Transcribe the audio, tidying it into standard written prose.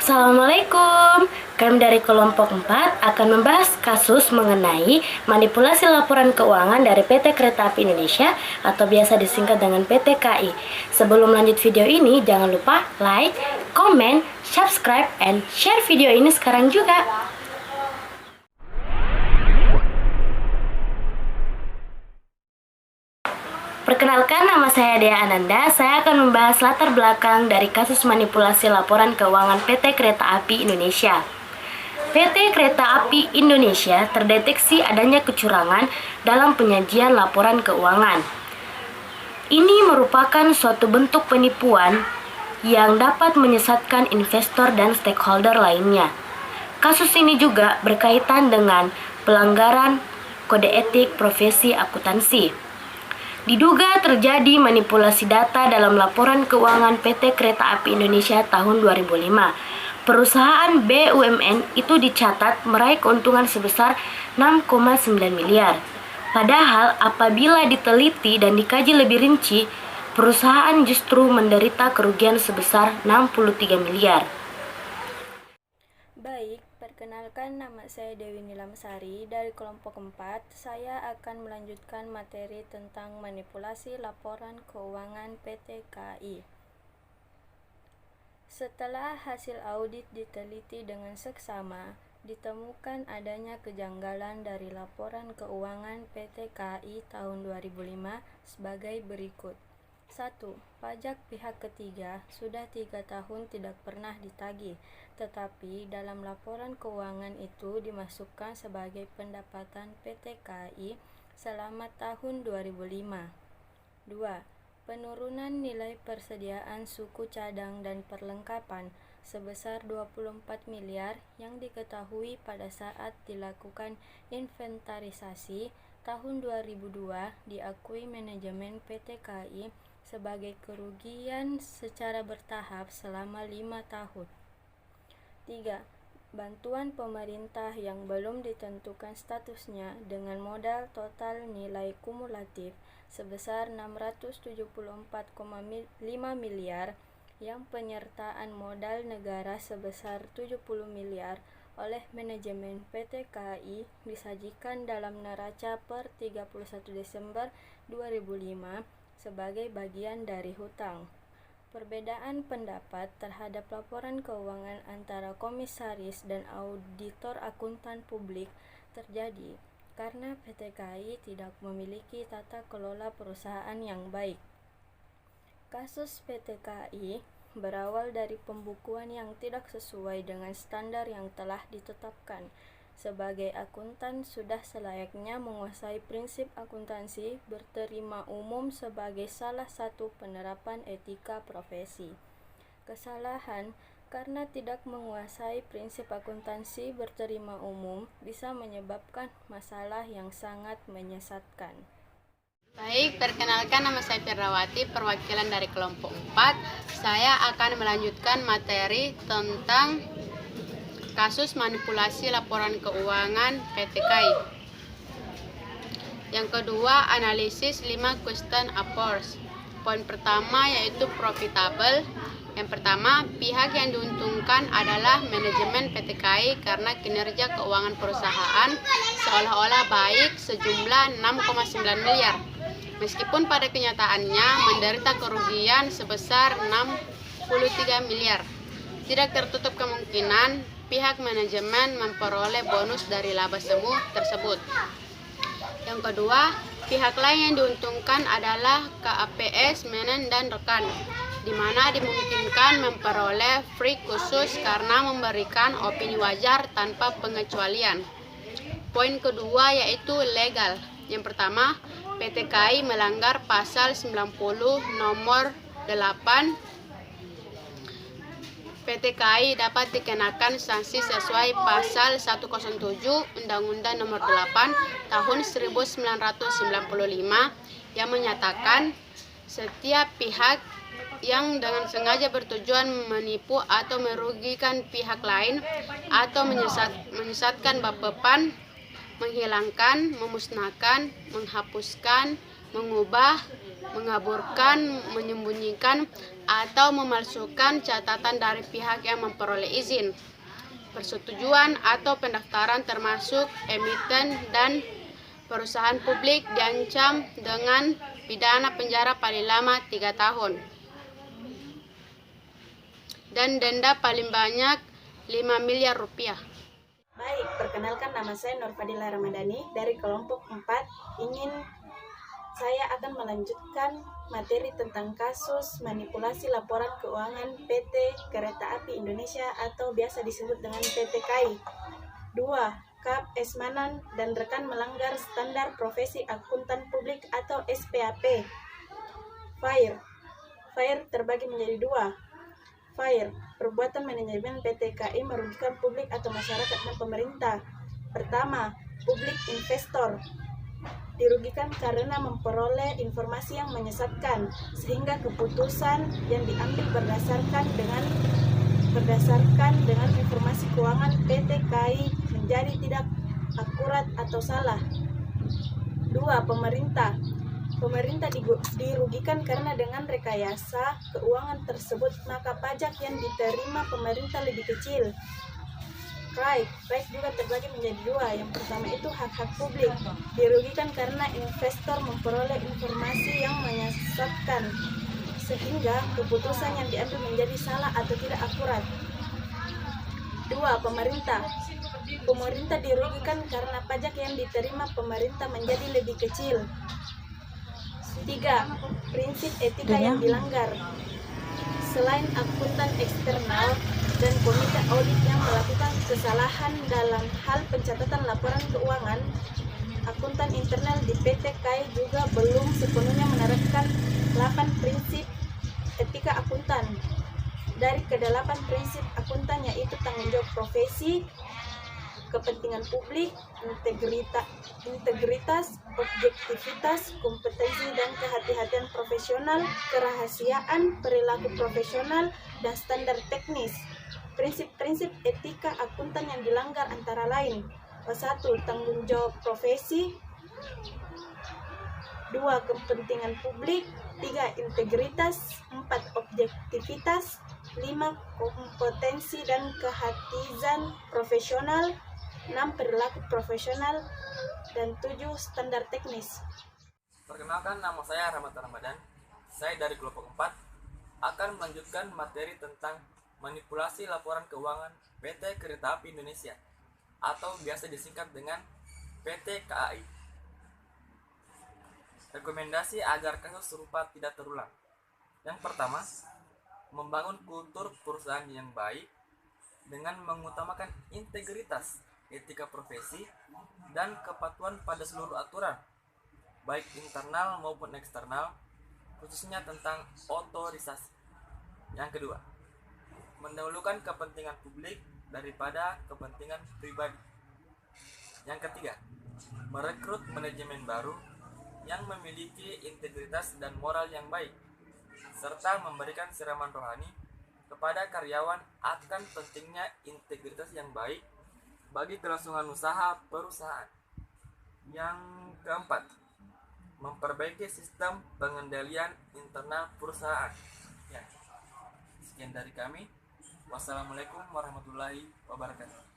Assalamualaikum. Kami dari kelompok 4 akan membahas kasus mengenai manipulasi laporan keuangan dari PT Kereta Api Indonesia atau biasa disingkat dengan PT KAI. Sebelum lanjut video ini, jangan lupa like, comment, subscribe, and share video ini sekarang juga. Perkenalkan, nama saya Dea Ananda. Saya akan membahas latar belakang dari kasus manipulasi laporan keuangan PT Kereta Api Indonesia. PT Kereta Api Indonesia terdeteksi adanya kecurangan dalam penyajian laporan keuangan. Ini merupakan suatu bentuk penipuan yang dapat menyesatkan investor dan stakeholder lainnya. Kasus ini juga berkaitan dengan pelanggaran kode etik profesi akuntansi. Diduga terjadi manipulasi data dalam laporan keuangan PT Kereta Api Indonesia tahun 2005. Perusahaan BUMN itu dicatat meraih keuntungan sebesar 6,9 miliar. Padahal apabila diteliti dan dikaji lebih rinci, perusahaan justru menderita kerugian sebesar 63 miliar. Baik, perkenalkan, nama saya Dewi Nilamsari dari kelompok 4. Saya akan melanjutkan materi tentang manipulasi laporan keuangan PT KAI. Setelah hasil audit diteliti dengan seksama, ditemukan adanya kejanggalan dari laporan keuangan PT KAI tahun 2005 sebagai berikut. 1. Pajak pihak ketiga sudah 3 tahun tidak pernah ditagih, tetapi dalam laporan keuangan itu dimasukkan sebagai pendapatan PT KAI selama tahun 2005. 2. Penurunan nilai persediaan suku cadang dan perlengkapan sebesar 24 miliar yang diketahui pada saat dilakukan inventarisasi tahun 2002 diakui manajemen PT KAI sebagai kerugian secara bertahap selama 5 tahun. 3. Bantuan pemerintah yang belum ditentukan statusnya dengan modal total nilai kumulatif sebesar 674,5 miliar yang penyertaan modal negara sebesar 70 miliar oleh manajemen PT KAI disajikan dalam neraca per 31 Desember 2005 sebagai bagian dari hutang. Perbedaan pendapat terhadap laporan keuangan antara komisaris dan auditor akuntan publik terjadi karena PT KAI tidak memiliki tata kelola perusahaan yang baik. Kasus PT KAI berawal dari pembukuan yang tidak sesuai dengan standar yang telah ditetapkan. Sebagai akuntan sudah selayaknya menguasai prinsip akuntansi berterima umum sebagai salah satu penerapan etika profesi. Kesalahan karena tidak menguasai prinsip akuntansi berterima umum bisa menyebabkan masalah yang sangat menyesatkan. Baik, perkenalkan, nama saya Firdawati, perwakilan dari kelompok 4. Saya akan melanjutkan materi tentang kasus manipulasi laporan keuangan PT KAI. Yang kedua, analisis 5 question approach. Poin pertama yaitu profitable. Yang pertama, pihak yang diuntungkan adalah manajemen PT KAI karena kinerja keuangan perusahaan seolah-olah baik sejumlah 6,9 miliar. Meskipun pada kenyataannya menderita kerugian sebesar 63 miliar. Tidak tertutup kemungkinan pihak manajemen memperoleh bonus dari laba semu tersebut. Yang kedua, pihak lain yang diuntungkan adalah KAPS, Menen, dan rekan, di mana dimungkinkan memperoleh free khusus karena memberikan opini wajar tanpa pengecualian. Poin kedua yaitu legal. Yang pertama, PT KAI melanggar pasal 90 nomor 8. PT KAI dapat dikenakan sanksi sesuai pasal 107 Undang-Undang Nomor 8 Tahun 1995 yang menyatakan setiap pihak yang dengan sengaja bertujuan menipu atau merugikan pihak lain atau menyesatkan Bappepan, menghilangkan, memusnahkan, menghapuskan, mengubah, mengaburkan, menyembunyikan, atau memalsukan catatan dari pihak yang memperoleh izin, persetujuan atau pendaftaran termasuk emiten dan perusahaan publik diancam dengan pidana penjara paling lama 3 tahun dan denda paling banyak 5 miliar rupiah. Baik, perkenalkan nama saya Nurfadila Ramadhani dari kelompok 4. Saya akan melanjutkan materi tentang kasus manipulasi laporan keuangan PT Kereta Api Indonesia atau biasa disebut dengan PT KAI. 2. Kap Esmanan dan rekan melanggar standar profesi akuntan publik atau SPAP. FAIR terbagi menjadi 2. FAIR, perbuatan manajemen PT KAI merugikan publik atau masyarakat dan pemerintah. Pertama, publik investor dirugikan karena memperoleh informasi yang menyesatkan sehingga keputusan yang diambil berdasarkan dengan informasi keuangan PT KAI menjadi tidak akurat atau salah. 2. Pemerintah dirugikan karena dengan rekayasa keuangan tersebut maka pajak yang diterima pemerintah lebih kecil. Right juga terbagi menjadi 2. Yang pertama itu hak-hak publik dirugikan karena investor memperoleh informasi yang menyesatkan sehingga keputusan yang diambil menjadi salah atau tidak akurat. 2. Pemerintah dirugikan karena pajak yang diterima pemerintah menjadi lebih kecil. 3. Prinsip etika yang dilanggar. Selain akuntan eksternal dan komite audit yang melakukan kesalahan dalam hal pencatatan laporan keuangan, akuntan internal di PT KAI juga belum sepenuhnya menerapkan 8 prinsip etika akuntan. Dari ke-8 prinsip akuntan yaitu tanggung jawab profesi, kepentingan publik, integritas, objektivitas, kompetensi dan kehati-hatian profesional, kerahasiaan, perilaku profesional, dan standar teknis. Prinsip-prinsip etika akuntan yang dilanggar antara lain: 1. Tanggung jawab profesi, 2. Kepentingan publik, 3. Integritas, 4. Objektivitas, 5. Kompetensi dan kehati-hatian profesional, 6. Perilaku profesional, dan 7. Standar teknis. Perkenalkan, nama saya Rahmat Ramadan. Saya dari kelompok 4 akan melanjutkan materi tentang manipulasi laporan keuangan PT Kereta Api Indonesia atau biasa disingkat dengan PT KAI. Rekomendasi agar kasus serupa tidak terulang. Yang pertama, membangun kultur perusahaan yang baik dengan mengutamakan integritas, etika profesi, dan kepatuhan pada seluruh aturan, baik internal maupun eksternal, khususnya tentang otorisasi. Yang kedua, mendahulukan kepentingan publik daripada kepentingan pribadi. Yang ketiga, merekrut manajemen baru yang memiliki integritas dan moral yang baik, serta memberikan siraman rohani kepada karyawan akan pentingnya integritas yang baik bagi kelangsungan usaha perusahaan. Yang keempat, memperbaiki sistem pengendalian internal perusahaan. Ya, sekian dari kami. Wassalamualaikum warahmatullahi wabarakatuh.